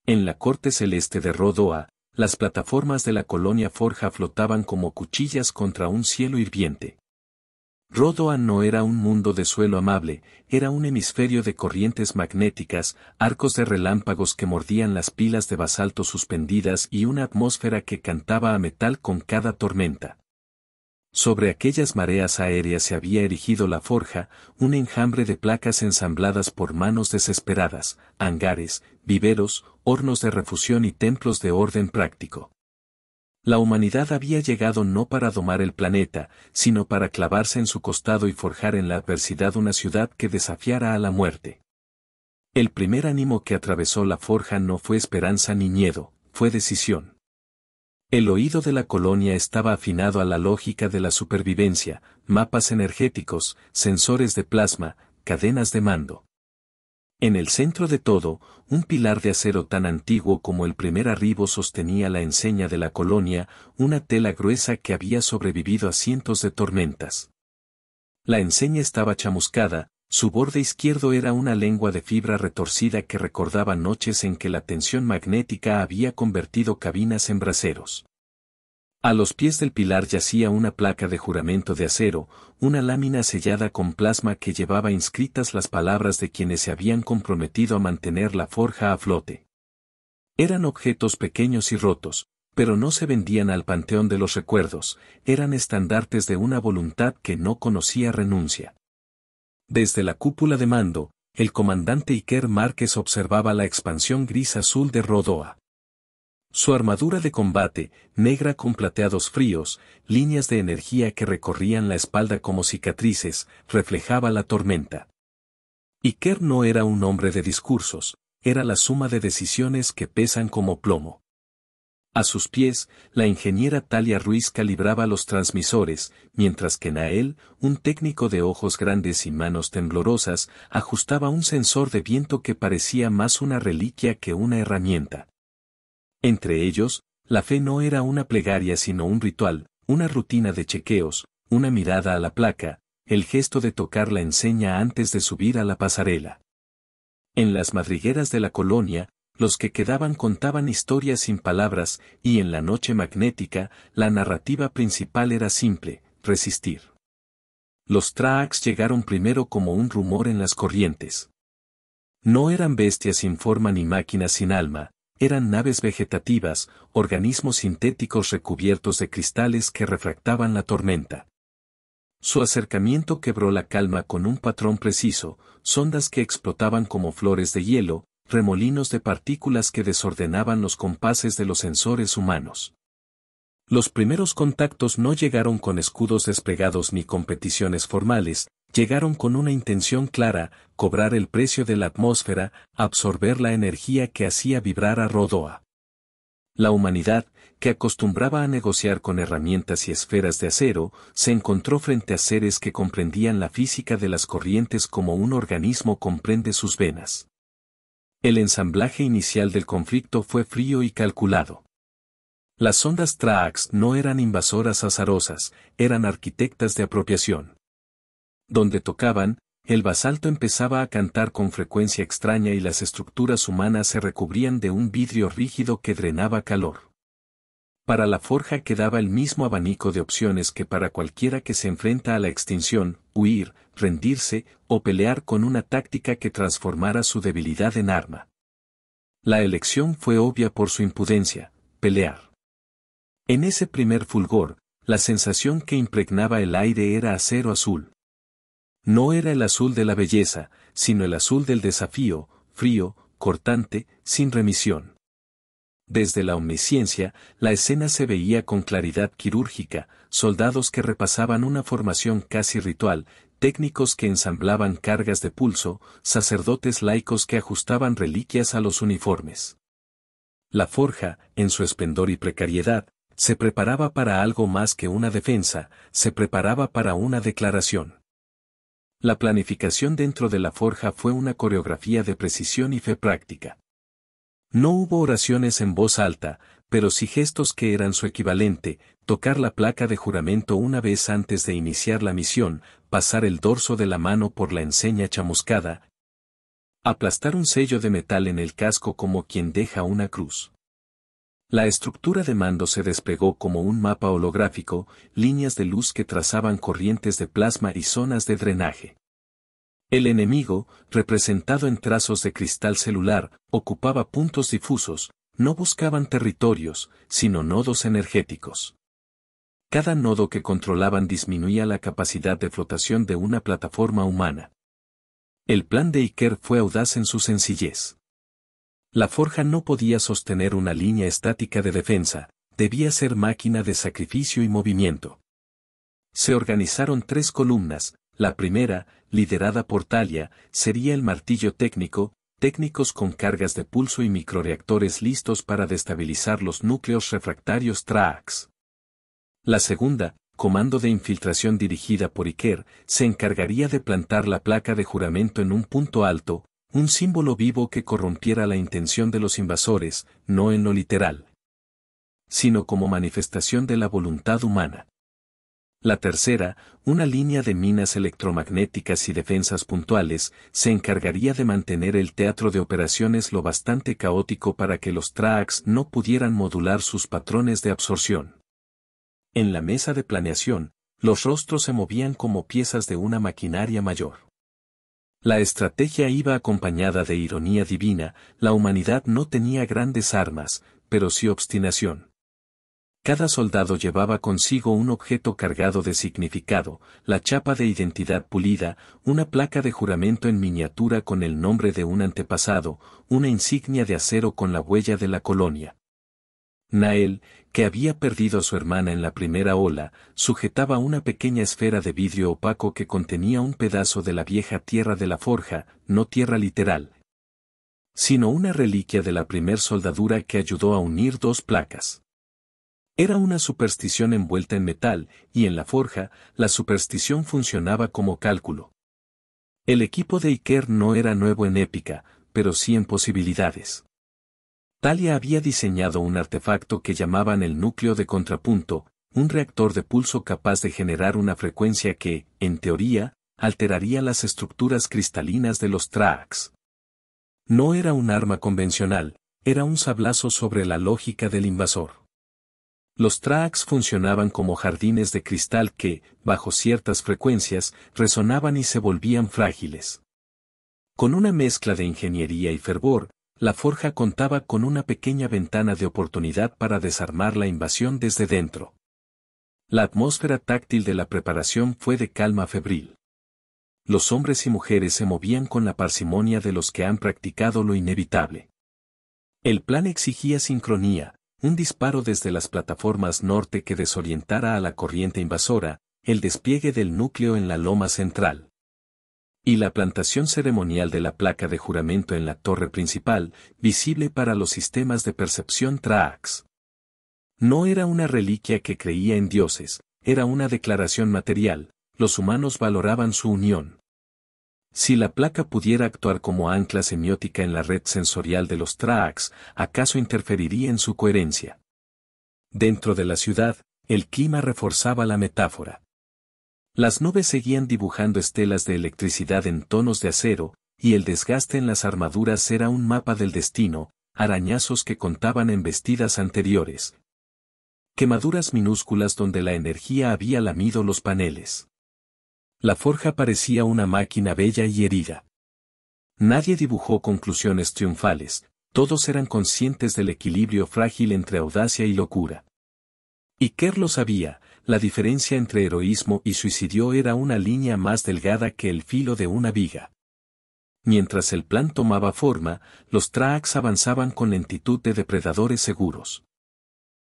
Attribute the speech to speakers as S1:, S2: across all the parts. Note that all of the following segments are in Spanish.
S1: En la corte celeste de Rodoa, las plataformas de la colonia Forja flotaban como cuchillas contra un cielo hirviente. Rodoa no era un mundo de suelo amable, era un hemisferio de corrientes magnéticas, arcos de relámpagos que mordían las pilas de basalto suspendidas y una atmósfera que cantaba a metal con cada tormenta. Sobre aquellas mareas aéreas se había erigido la forja, un enjambre de placas ensambladas por manos desesperadas, hangares, viveros, hornos de refusión y templos de orden práctico. La humanidad había llegado no para domar el planeta, sino para clavarse en su costado y forjar en la adversidad una ciudad que desafiara a la muerte. El primer ánimo que atravesó la forja no fue esperanza ni miedo, fue decisión. El oído de la colonia estaba afinado a la lógica de la supervivencia, mapas energéticos, sensores de plasma, cadenas de mando. En el centro de todo, un pilar de acero tan antiguo como el primer arribo sostenía la enseña de la colonia, una tela gruesa que había sobrevivido a cientos de tormentas. La enseña estaba chamuscada, su borde izquierdo era una lengua de fibra retorcida que recordaba noches en que la tensión magnética había convertido cabinas en braseros. A los pies del pilar yacía una placa de juramento de acero, una lámina sellada con plasma que llevaba inscritas las palabras de quienes se habían comprometido a mantener la forja a flote. Eran objetos pequeños y rotos, pero no se vendían al panteón de los recuerdos, eran estandartes de una voluntad que no conocía renuncia. Desde la cúpula de mando, el comandante Iker Márquez observaba la expansión gris-azul de Rodoa. Su armadura de combate, negra con plateados fríos, líneas de energía que recorrían la espalda como cicatrices, reflejaba la tormenta. Iker no era un hombre de discursos, era la suma de decisiones que pesan como plomo. A sus pies, la ingeniera Talia Ruiz calibraba los transmisores, mientras que Nael, un técnico de ojos grandes y manos temblorosas, ajustaba un sensor de viento que parecía más una reliquia que una herramienta. Entre ellos, la fe no era una plegaria sino un ritual, una rutina de chequeos, una mirada a la placa, el gesto de tocar la enseña antes de subir a la pasarela. En las madrigueras de la colonia, los que quedaban contaban historias sin palabras, y en la noche magnética, la narrativa principal era simple, resistir. Los Traax llegaron primero como un rumor en las corrientes. No eran bestias sin forma ni máquinas sin alma, eran naves vegetativas, organismos sintéticos recubiertos de cristales que refractaban la tormenta. Su acercamiento quebró la calma con un patrón preciso, sondas que explotaban como flores de hielo, remolinos de partículas que desordenaban los compases de los sensores humanos. Los primeros contactos no llegaron con escudos desplegados ni competiciones formales, llegaron con una intención clara, cobrar el precio de la atmósfera, absorber la energía que hacía vibrar a Rodoa. La humanidad, que acostumbraba a negociar con herramientas y esferas de acero, se encontró frente a seres que comprendían la física de las corrientes como un organismo comprende sus venas. El ensamblaje inicial del conflicto fue frío y calculado. Las ondas Traax no eran invasoras azarosas, eran arquitectas de apropiación. Donde tocaban, el basalto empezaba a cantar con frecuencia extraña y las estructuras humanas se recubrían de un vidrio rígido que drenaba calor. Para la forja quedaba el mismo abanico de opciones que para cualquiera que se enfrenta a la extinción, huir, rendirse o pelear con una táctica que transformara su debilidad en arma. La elección fue obvia por su impudencia, pelear. En ese primer fulgor, la sensación que impregnaba el aire era acero azul. No era el azul de la belleza, sino el azul del desafío, frío, cortante, sin remisión. Desde la omnisciencia, la escena se veía con claridad quirúrgica, soldados que repasaban una formación casi ritual, técnicos que ensamblaban cargas de pulso, sacerdotes laicos que ajustaban reliquias a los uniformes. La forja, en su esplendor y precariedad, se preparaba para algo más que una defensa, se preparaba para una declaración. La planificación dentro de la forja fue una coreografía de precisión y fe práctica. No hubo oraciones en voz alta, pero sí gestos que eran su equivalente, tocar la placa de juramento una vez antes de iniciar la misión, pasar el dorso de la mano por la enseña chamuscada. Aplastar un sello de metal en el casco como quien deja una cruz. La estructura de mando se desplegó como un mapa holográfico, líneas de luz que trazaban corrientes de plasma y zonas de drenaje. El enemigo, representado en trazos de cristal celular, ocupaba puntos difusos, no buscaban territorios, sino nodos energéticos. Cada nodo que controlaban disminuía la capacidad de flotación de una plataforma humana. El plan de Iker fue audaz en su sencillez. La forja no podía sostener una línea estática de defensa, debía ser máquina de sacrificio y movimiento. Se organizaron 3 columnas, la primera, liderada por Talia, sería el martillo técnico, técnicos con cargas de pulso y microreactores listos para destabilizar los núcleos refractarios Traax. La segunda, comando de infiltración dirigida por Iker, se encargaría de plantar la placa de juramento en un punto alto, un símbolo vivo que corrompiera la intención de los invasores, no en lo literal, sino como manifestación de la voluntad humana. La tercera, una línea de minas electromagnéticas y defensas puntuales, se encargaría de mantener el teatro de operaciones lo bastante caótico para que los Traax no pudieran modular sus patrones de absorción. En la mesa de planeación, los rostros se movían como piezas de una maquinaria mayor. La estrategia iba acompañada de ironía divina, la humanidad no tenía grandes armas, pero sí obstinación. Cada soldado llevaba consigo un objeto cargado de significado, la chapa de identidad pulida, una placa de juramento en miniatura con el nombre de un antepasado, una insignia de acero con la huella de la colonia. Nael, que había perdido a su hermana en la primera ola, sujetaba una pequeña esfera de vidrio opaco que contenía un pedazo de la vieja tierra de la forja, no tierra literal, sino una reliquia de la primer soldadura que ayudó a unir 2 placas. Era una superstición envuelta en metal, y en la forja, la superstición funcionaba como cálculo. El equipo de Iker no era nuevo en épica, pero sí en posibilidades. Talia había diseñado un artefacto que llamaban el núcleo de contrapunto, un reactor de pulso capaz de generar una frecuencia que, en teoría, alteraría las estructuras cristalinas de los Traax. No era un arma convencional, era un sablazo sobre la lógica del invasor. Los Traax funcionaban como jardines de cristal que, bajo ciertas frecuencias, resonaban y se volvían frágiles. Con una mezcla de ingeniería y fervor, la forja contaba con una pequeña ventana de oportunidad para desarmar la invasión desde dentro. La atmósfera táctil de la preparación fue de calma febril. Los hombres y mujeres se movían con la parsimonia de los que han practicado lo inevitable. El plan exigía sincronía, un disparo desde las plataformas norte que desorientara a la corriente invasora, el despliegue del núcleo en la loma central y la plantación ceremonial de la placa de juramento en la torre principal, visible para los sistemas de percepción Traax. No era una reliquia que creía en dioses, era una declaración material, los humanos valoraban su unión. Si la placa pudiera actuar como ancla semiótica en la red sensorial de los Traax, ¿acaso interferiría en su coherencia? Dentro de la ciudad, el clima reforzaba la metáfora. Las nubes seguían dibujando estelas de electricidad en tonos de acero, y el desgaste en las armaduras era un mapa del destino, arañazos que contaban embestidas anteriores. Quemaduras minúsculas donde la energía había lamido los paneles. La forja parecía una máquina bella y herida. Nadie dibujó conclusiones triunfales, todos eran conscientes del equilibrio frágil entre audacia y locura. Iker lo sabía. La diferencia entre heroísmo y suicidio era una línea más delgada que el filo de una viga. Mientras el plan tomaba forma, los Traax avanzaban con lentitud de depredadores seguros.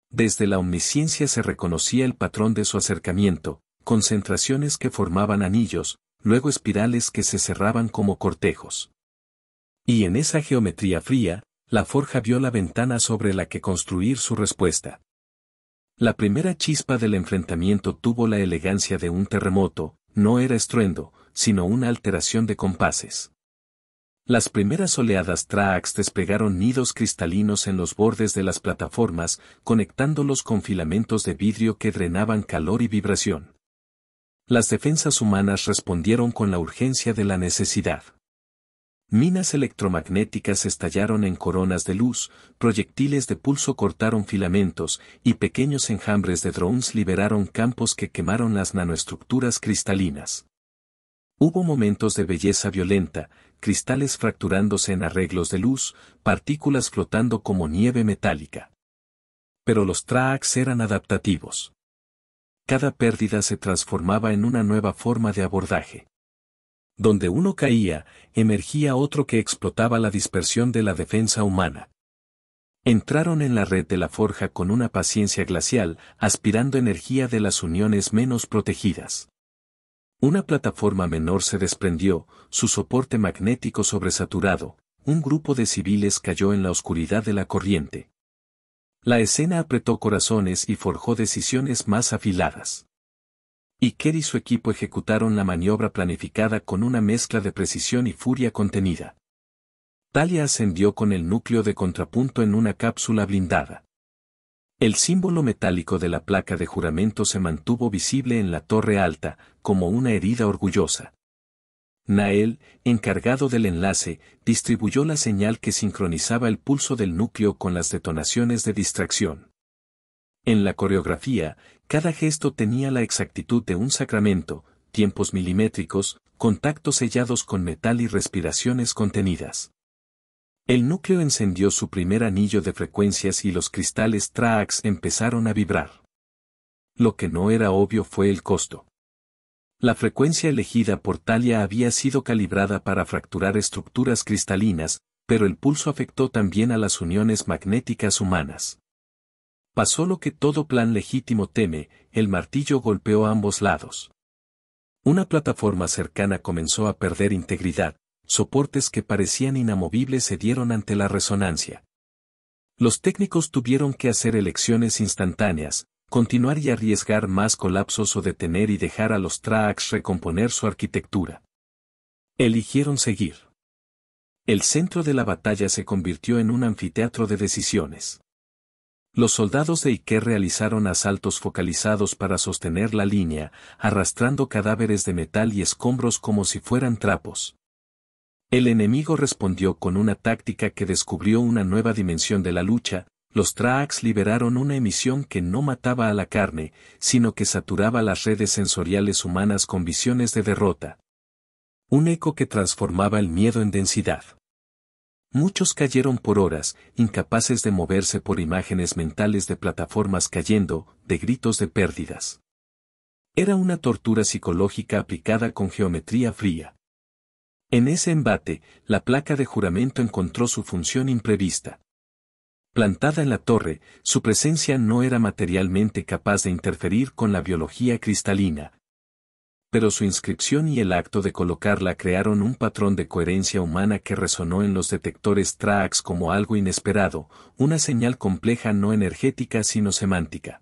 S1: Desde la omnisciencia se reconocía el patrón de su acercamiento, concentraciones que formaban anillos, luego espirales que se cerraban como cortejos. Y en esa geometría fría, la forja vio la ventana sobre la que construir su respuesta. La primera chispa del enfrentamiento tuvo la elegancia de un terremoto, no era estruendo, sino una alteración de compases. Las primeras oleadas Traax desplegaron nidos cristalinos en los bordes de las plataformas, conectándolos con filamentos de vidrio que drenaban calor y vibración. Las defensas humanas respondieron con la urgencia de la necesidad. Minas electromagnéticas estallaron en coronas de luz, proyectiles de pulso cortaron filamentos, y pequeños enjambres de drones liberaron campos que quemaron las nanoestructuras cristalinas. Hubo momentos de belleza violenta, cristales fracturándose en arreglos de luz, partículas flotando como nieve metálica. Pero los tracks eran adaptativos. Cada pérdida se transformaba en una nueva forma de abordaje. Donde uno caía, emergía otro que explotaba la dispersión de la defensa humana. Entraron en la red de la forja con una paciencia glacial, aspirando energía de las uniones menos protegidas. Una plataforma menor se desprendió, su soporte magnético sobresaturado, un grupo de civiles cayó en la oscuridad de la corriente. La escena apretó corazones y forjó decisiones más afiladas. Iker y su equipo ejecutaron la maniobra planificada con una mezcla de precisión y furia contenida. Talia ascendió con el núcleo de contrapunto en una cápsula blindada. El símbolo metálico de la placa de juramento se mantuvo visible en la torre alta, como una herida orgullosa. Nael, encargado del enlace, distribuyó la señal que sincronizaba el pulso del núcleo con las detonaciones de distracción. En la coreografía, cada gesto tenía la exactitud de un sacramento, tiempos milimétricos, contactos sellados con metal y respiraciones contenidas. El núcleo encendió su primer anillo de frecuencias y los cristales tracks empezaron a vibrar. Lo que no era obvio fue el costo. La frecuencia elegida por Talia había sido calibrada para fracturar estructuras cristalinas, pero el pulso afectó también a las uniones magnéticas humanas. Pasó lo que todo plan legítimo teme, el martillo golpeó a ambos lados. Una plataforma cercana comenzó a perder integridad, soportes que parecían inamovibles cedieron ante la resonancia. Los técnicos tuvieron que hacer elecciones instantáneas, continuar y arriesgar más colapsos o detener y dejar a los tracks recomponer su arquitectura. Eligieron seguir. El centro de la batalla se convirtió en un anfiteatro de decisiones. Los soldados de Iker realizaron asaltos focalizados para sostener la línea, arrastrando cadáveres de metal y escombros como si fueran trapos. El enemigo respondió con una táctica que descubrió una nueva dimensión de la lucha. Los tracks liberaron una emisión que no mataba a la carne, sino que saturaba las redes sensoriales humanas con visiones de derrota. Un eco que transformaba el miedo en densidad. Muchos cayeron por horas, incapaces de moverse por imágenes mentales de plataformas cayendo, de gritos de pérdidas. Era una tortura psicológica aplicada con geometría fría. En ese embate, la placa de juramento encontró su función imprevista. Plantada en la torre, su presencia no era materialmente capaz de interferir con la biología cristalina. Pero su inscripción y el acto de colocarla crearon un patrón de coherencia humana que resonó en los detectores tracks como algo inesperado, una señal compleja no energética sino semántica.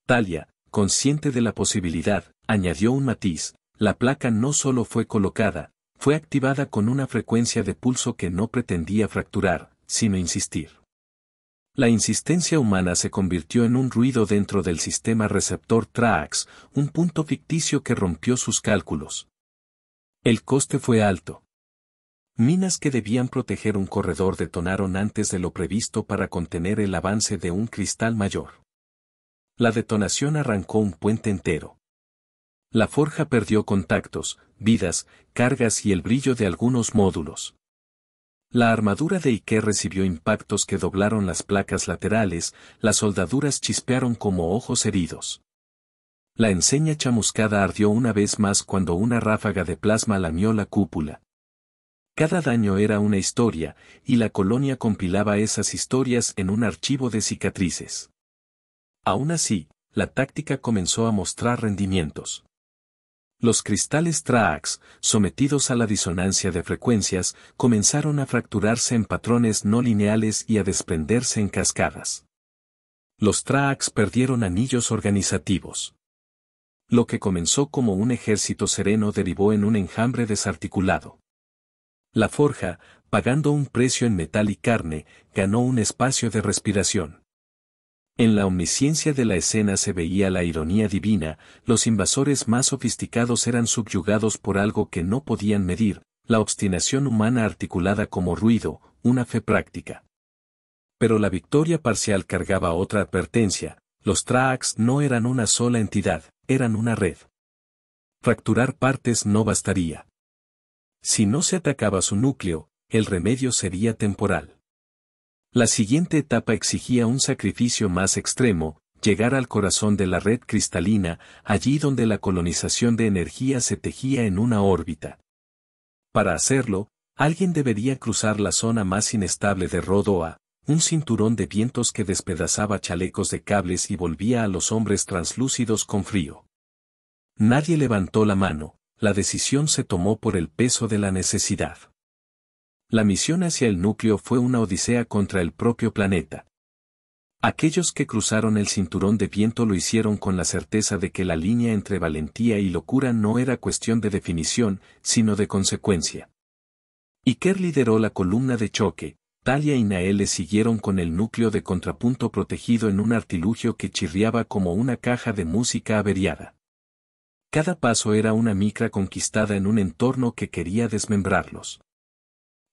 S1: Talia, consciente de la posibilidad, añadió un matiz: la placa no solo fue colocada, fue activada con una frecuencia de pulso que no pretendía fracturar, sino insistir. La insistencia humana se convirtió en un ruido dentro del sistema receptor tracks, un punto ficticio que rompió sus cálculos. El coste fue alto. Minas que debían proteger un corredor detonaron antes de lo previsto para contener el avance de un cristal mayor. La detonación arrancó un puente entero. La forja perdió contactos, vidas, cargas y el brillo de algunos módulos. La armadura de Iker recibió impactos que doblaron las placas laterales, las soldaduras chispearon como ojos heridos. La enseña chamuscada ardió una vez más cuando una ráfaga de plasma lamió la cúpula. Cada daño era una historia, y la colonia compilaba esas historias en un archivo de cicatrices. Aún así, la táctica comenzó a mostrar rendimientos. Los cristales tracks, sometidos a la disonancia de frecuencias, comenzaron a fracturarse en patrones no lineales y a desprenderse en cascadas. Los tracks perdieron anillos organizativos. Lo que comenzó como un ejército sereno derivó en un enjambre desarticulado. La forja, pagando un precio en metal y carne, ganó un espacio de respiración. En la omnisciencia de la escena se veía la ironía divina, los invasores más sofisticados eran subyugados por algo que no podían medir, La obstinación humana articulada como ruido, una fe práctica. Pero la victoria parcial cargaba otra advertencia: los Traax no eran una sola entidad, eran una red. Fracturar partes no bastaría. Si no se atacaba su núcleo, el remedio sería temporal. La siguiente etapa exigía un sacrificio más extremo: llegar al corazón de la red cristalina, allí donde la colonización de energía se tejía en una órbita. Para hacerlo, alguien debería cruzar la zona más inestable de Rodoa, un cinturón de vientos que despedazaba chalecos de cables y volvía a los hombres translúcidos con frío. Nadie levantó la mano, la decisión se tomó por el peso de la necesidad. La misión hacia el núcleo fue una odisea contra el propio planeta. Aquellos que cruzaron el cinturón de viento lo hicieron con la certeza de que la línea entre valentía y locura no era cuestión de definición, sino de consecuencia. Iker lideró la columna de choque, Talia y Nael le siguieron con el núcleo de contrapunto protegido en un artilugio que chirriaba como una caja de música averiada. Cada paso era una micra conquistada en un entorno que quería desmembrarlos.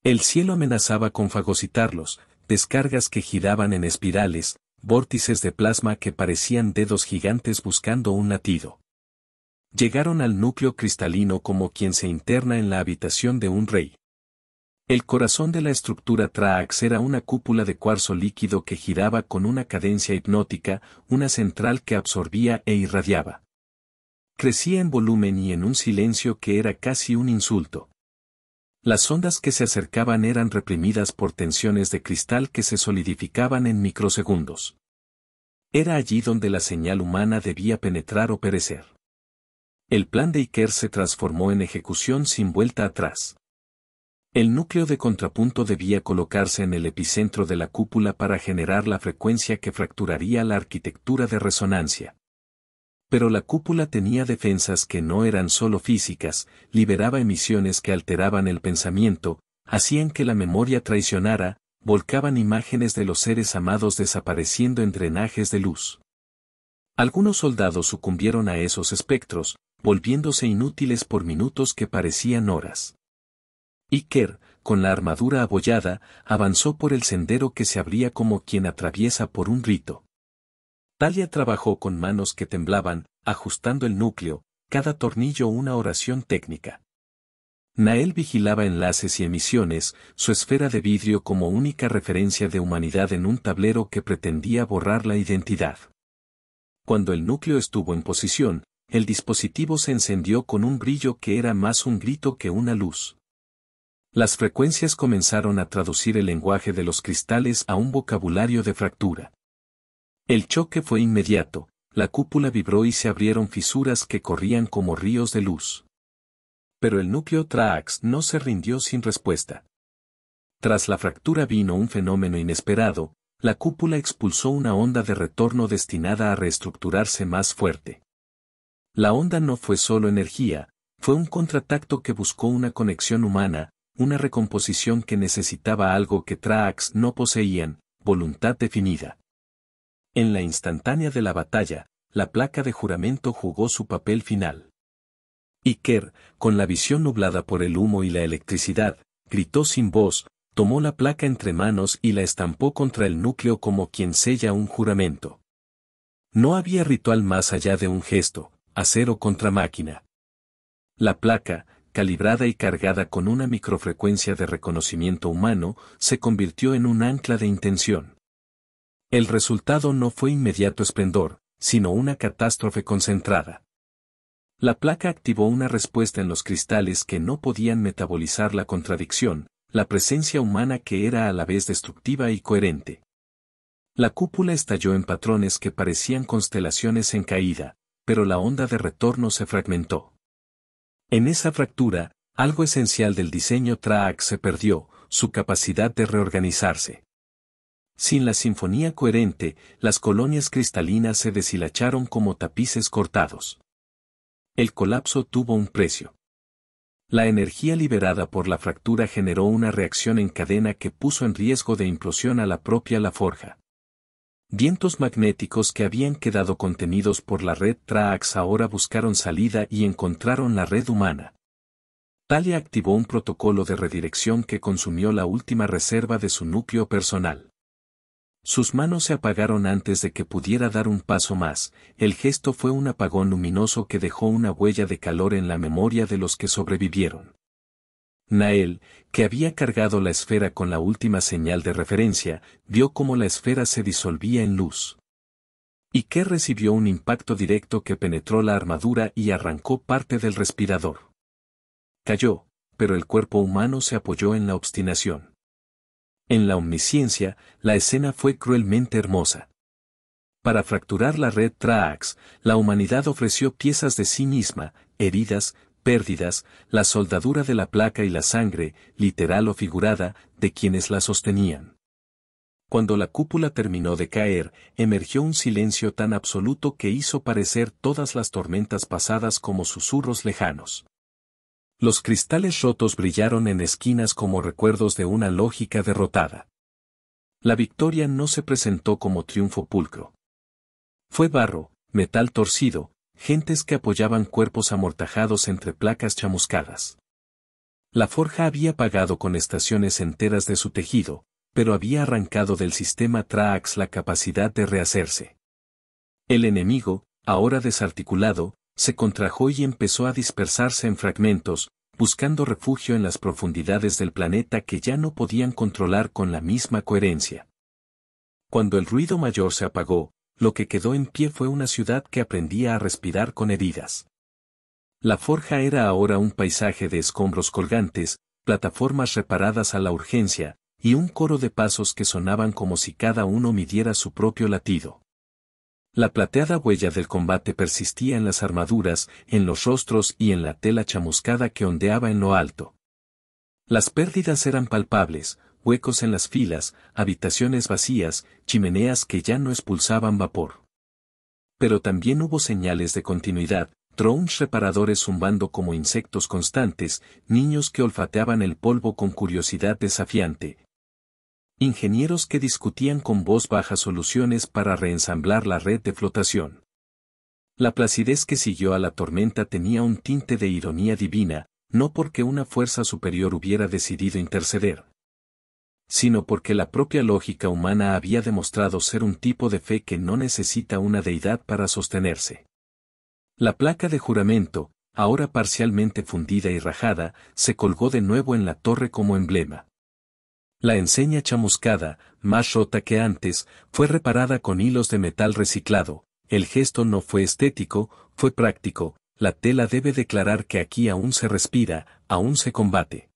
S1: El cielo amenazaba con fagocitarlos, descargas que giraban en espirales, vórtices de plasma que parecían dedos gigantes buscando un latido. Llegaron al núcleo cristalino como quien se interna en la habitación de un rey. El corazón de la estructura Traax era una cúpula de cuarzo líquido que giraba con una cadencia hipnótica, una central que absorbía e irradiaba. Crecía en volumen y en un silencio que era casi un insulto. Las ondas que se acercaban eran reprimidas por tensiones de cristal que se solidificaban en microsegundos. Era allí donde la señal humana debía penetrar o perecer. El plan de Iker se transformó en ejecución sin vuelta atrás. El núcleo de contrapunto debía colocarse en el epicentro de la cúpula para generar la frecuencia que fracturaría la arquitectura de resonancia. Pero la cúpula tenía defensas que no eran solo físicas, liberaba emisiones que alteraban el pensamiento, hacían que la memoria traicionara, volcaban imágenes de los seres amados desapareciendo en drenajes de luz. Algunos soldados sucumbieron a esos espectros, volviéndose inútiles por minutos que parecían horas. Iker, con la armadura abollada, avanzó por el sendero que se abría como quien atraviesa por un rito. Talia trabajó con manos que temblaban, ajustando el núcleo, cada tornillo una oración técnica. Nael vigilaba enlaces y emisiones, su esfera de vidrio como única referencia de humanidad en un tablero que pretendía borrar la identidad. Cuando el núcleo estuvo en posición, el dispositivo se encendió con un brillo que era más un grito que una luz. Las frecuencias comenzaron a traducir el lenguaje de los cristales a un vocabulario de fractura. El choque fue inmediato, la cúpula vibró y se abrieron fisuras que corrían como ríos de luz. Pero el núcleo Traax no se rindió sin respuesta. Tras la fractura vino un fenómeno inesperado, la cúpula expulsó una onda de retorno destinada a reestructurarse más fuerte. La onda no fue solo energía, fue un contratacto que buscó una conexión humana, una recomposición que necesitaba algo que Traax no poseían: voluntad definida. En la instantánea de la batalla, la placa de juramento jugó su papel final. Iker, con la visión nublada por el humo y la electricidad, gritó sin voz, tomó la placa entre manos y la estampó contra el núcleo como quien sella un juramento. No había ritual más allá de un gesto, acero contra máquina. La placa, calibrada y cargada con una microfrecuencia de reconocimiento humano, se convirtió en un ancla de intención. El resultado no fue inmediato esplendor, sino una catástrofe concentrada. La placa activó una respuesta en los cristales que no podían metabolizar la contradicción, la presencia humana que era a la vez destructiva y coherente. La cúpula estalló en patrones que parecían constelaciones en caída, pero la onda de retorno se fragmentó. En esa fractura, algo esencial del diseño Traax se perdió, su capacidad de reorganizarse. Sin la sinfonía coherente, las colonias cristalinas se deshilacharon como tapices cortados. El colapso tuvo un precio. La energía liberada por la fractura generó una reacción en cadena que puso en riesgo de implosión a la propia la forja. Vientos magnéticos que habían quedado contenidos por la red Traax ahora buscaron salida y encontraron la red humana. Talia activó un protocolo de redirección que consumió la última reserva de su núcleo personal. Sus manos se apagaron antes de que pudiera dar un paso más. El gesto fue un apagón luminoso que dejó una huella de calor en la memoria de los que sobrevivieron. Nael, que había cargado la esfera con la última señal de referencia, vio cómo la esfera se disolvía en luz. Y que recibió un impacto directo que penetró la armadura y arrancó parte del respirador. Cayó, pero el cuerpo humano se apoyó en la obstinación. En la omnisciencia, la escena fue cruelmente hermosa. Para fracturar la red Traax, la humanidad ofreció piezas de sí misma, heridas, pérdidas, la soldadura de la placa y la sangre, literal o figurada, de quienes la sostenían. Cuando la cúpula terminó de caer, emergió un silencio tan absoluto que hizo parecer todas las tormentas pasadas como susurros lejanos. Los cristales rotos brillaron en esquinas como recuerdos de una lógica derrotada. La victoria no se presentó como triunfo pulcro. Fue barro, metal torcido, gentes que apoyaban cuerpos amortajados entre placas chamuscadas. La forja había pagado con estaciones enteras de su tejido, pero había arrancado del sistema Traax la capacidad de rehacerse. El enemigo, ahora desarticulado, se contrajo y empezó a dispersarse en fragmentos, buscando refugio en las profundidades del planeta que ya no podían controlar con la misma coherencia. Cuando el ruido mayor se apagó, lo que quedó en pie fue una ciudad que aprendía a respirar con heridas. La forja era ahora un paisaje de escombros colgantes, plataformas reparadas a la urgencia, y un coro de pasos que sonaban como si cada uno midiera su propio latido. La plateada huella del combate persistía en las armaduras, en los rostros y en la tela chamuscada que ondeaba en lo alto. Las pérdidas eran palpables, huecos en las filas, habitaciones vacías, chimeneas que ya no expulsaban vapor. Pero también hubo señales de continuidad, drones reparadores zumbando como insectos constantes, niños que olfateaban el polvo con curiosidad desafiante. Ingenieros que discutían con voz baja soluciones para reensamblar la red de flotación. La placidez que siguió a la tormenta tenía un tinte de ironía divina, no porque una fuerza superior hubiera decidido interceder, sino porque la propia lógica humana había demostrado ser un tipo de fe que no necesita una deidad para sostenerse. La placa de juramento, ahora parcialmente fundida y rajada, se colgó de nuevo en la torre como emblema. La enseña chamuscada, más rota que antes, fue reparada con hilos de metal reciclado. El gesto no fue estético, fue práctico. La tela debe declarar que aquí aún se respira, aún se combate.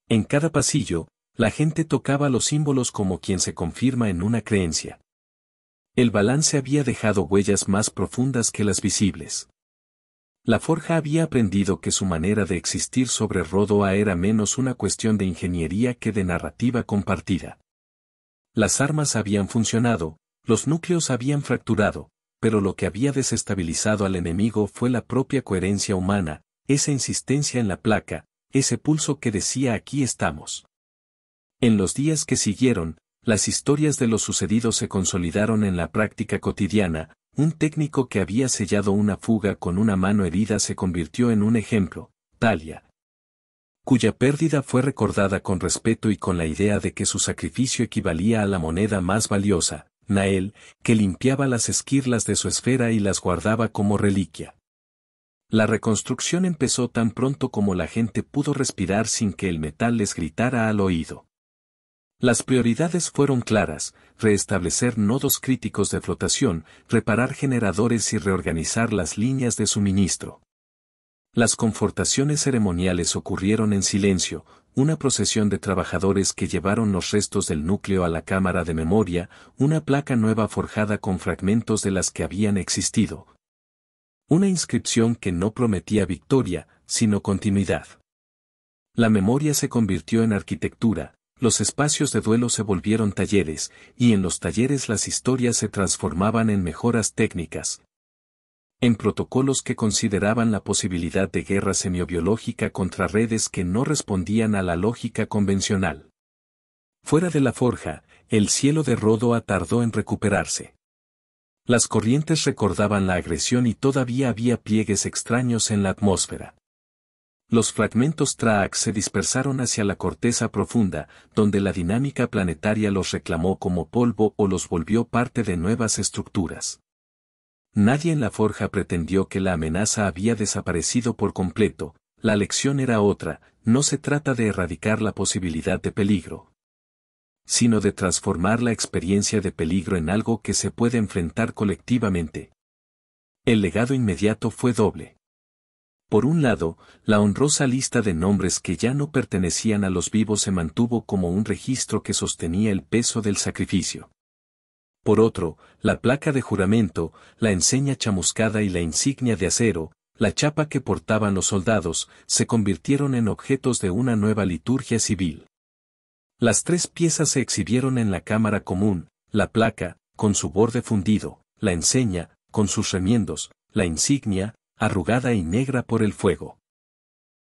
S1: En cada pasillo, la gente tocaba los símbolos como quien se confirma en una creencia. El balance había dejado huellas más profundas que las visibles. La forja había aprendido que su manera de existir sobre Rodoa era menos una cuestión de ingeniería que de narrativa compartida. Las armas habían funcionado, los núcleos habían fracturado, pero lo que había desestabilizado al enemigo fue la propia coherencia humana, esa insistencia en la placa, ese pulso que decía aquí estamos. En los días que siguieron, las historias de lo sucedido se consolidaron en la práctica cotidiana. Un técnico que había sellado una fuga con una mano herida se convirtió en un ejemplo, Talia, cuya pérdida fue recordada con respeto y con la idea de que su sacrificio equivalía a la moneda más valiosa, Nael, que limpiaba las esquirlas de su esfera y las guardaba como reliquia. La reconstrucción empezó tan pronto como la gente pudo respirar sin que el metal les gritara al oído. Las prioridades fueron claras: restablecer nodos críticos de flotación, reparar generadores y reorganizar las líneas de suministro. Las confortaciones ceremoniales ocurrieron en silencio, una procesión de trabajadores que llevaron los restos del núcleo a la cámara de memoria, una placa nueva forjada con fragmentos de las que habían existido. Una inscripción que no prometía victoria, sino continuidad. La memoria se convirtió en arquitectura. Los espacios de duelo se volvieron talleres, y en los talleres las historias se transformaban en mejoras técnicas. En protocolos que consideraban la posibilidad de guerra semiobiológica contra redes que no respondían a la lógica convencional. Fuera de la forja, el cielo de Rodoa tardó en recuperarse. Las corrientes recordaban la agresión y todavía había pliegues extraños en la atmósfera. Los fragmentos Traak se dispersaron hacia la corteza profunda, donde la dinámica planetaria los reclamó como polvo o los volvió parte de nuevas estructuras. Nadie en la forja pretendió que la amenaza había desaparecido por completo, la lección era otra, no se trata de erradicar la posibilidad de peligro, sino de transformar la experiencia de peligro en algo que se puede enfrentar colectivamente. El legado inmediato fue doble. Por un lado, la honrosa lista de nombres que ya no pertenecían a los vivos se mantuvo como un registro que sostenía el peso del sacrificio. Por otro, la placa de juramento, la enseña chamuscada y la insignia de acero, la chapa que portaban los soldados, se convirtieron en objetos de una nueva liturgia civil. Las tres piezas se exhibieron en la cámara común, la placa, con su borde fundido, la enseña, con sus remiendos, la insignia, arrugada y negra por el fuego.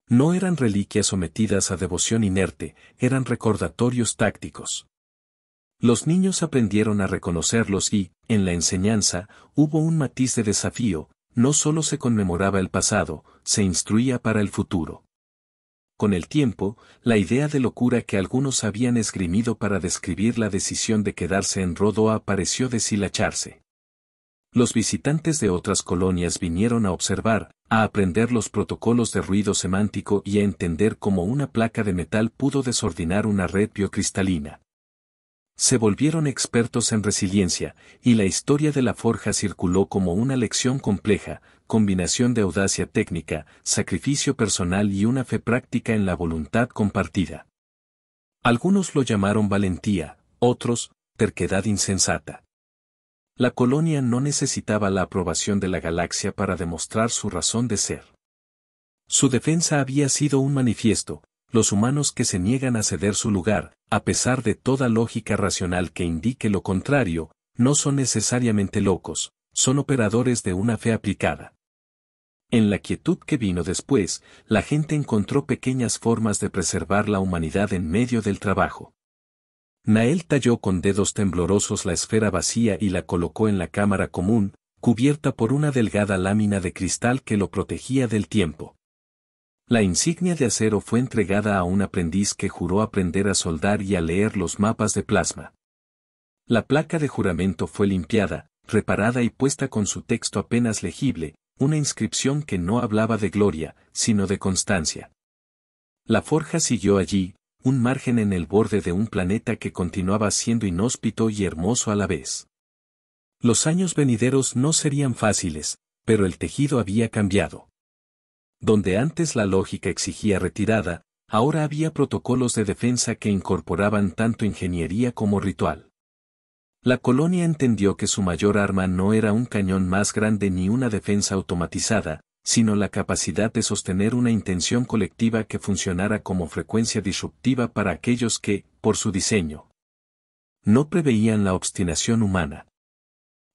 S1: No eran reliquias sometidas a devoción inerte, eran recordatorios tácticos. Los niños aprendieron a reconocerlos y, en la enseñanza, hubo un matiz de desafío, no solo se conmemoraba el pasado, se instruía para el futuro. Con el tiempo, la idea de locura que algunos habían esgrimido para describir la decisión de quedarse en Rodoa pareció deshilacharse. Los visitantes de otras colonias vinieron a observar, a aprender los protocolos de ruido semántico y a entender cómo una placa de metal pudo desordenar una red biocristalina. Se volvieron expertos en resiliencia, y la historia de la forja circuló como una lección compleja, combinación de audacia técnica, sacrificio personal y una fe práctica en la voluntad compartida. Algunos lo llamaron valentía, otros, terquedad insensata. La colonia no necesitaba la aprobación de la galaxia para demostrar su razón de ser. Su defensa había sido un manifiesto. Los humanos que se niegan a ceder su lugar, a pesar de toda lógica racional que indique lo contrario, no son necesariamente locos, son operadores de una fe aplicada. En la quietud que vino después, la gente encontró pequeñas formas de preservar la humanidad en medio del trabajo. Nael talló con dedos temblorosos la esfera vacía y la colocó en la cámara común, cubierta por una delgada lámina de cristal que lo protegía del tiempo. La insignia de acero fue entregada a un aprendiz que juró aprender a soldar y a leer los mapas de plasma. La placa de juramento fue limpiada, reparada y puesta con su texto apenas legible, una inscripción que no hablaba de gloria, sino de constancia. La forja siguió allí, un margen en el borde de un planeta que continuaba siendo inhóspito y hermoso a la vez. Los años venideros no serían fáciles, pero el tejido había cambiado. Donde antes la lógica exigía retirada, ahora había protocolos de defensa que incorporaban tanto ingeniería como ritual. La colonia entendió que su mayor arma no era un cañón más grande ni una defensa automatizada, sino la capacidad de sostener una intención colectiva que funcionara como frecuencia disruptiva para aquellos que, por su diseño, no preveían la obstinación humana.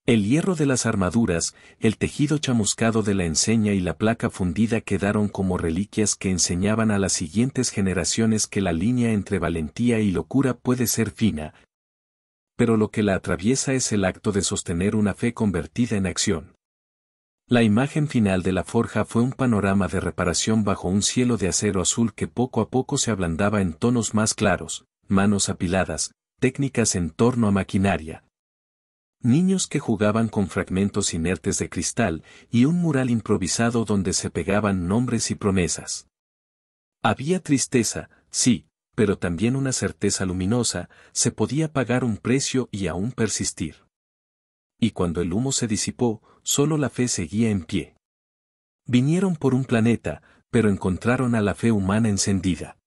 S1: El hierro de las armaduras, el tejido chamuscado de la enseña y la placa fundida quedaron como reliquias que enseñaban a las siguientes generaciones que la línea entre valentía y locura puede ser fina, pero lo que la atraviesa es el acto de sostener una fe convertida en acción. La imagen final de la forja fue un panorama de reparación bajo un cielo de acero azul que poco a poco se ablandaba en tonos más claros, manos apiladas, técnicas en torno a maquinaria. Niños que jugaban con fragmentos inertes de cristal y un mural improvisado donde se pegaban nombres y promesas. Había tristeza, sí, pero también una certeza luminosa, se podía pagar un precio y aún persistir. Y cuando el humo se disipó, solo la fe seguía en pie. Vinieron por un planeta, pero encontraron a la fe humana encendida.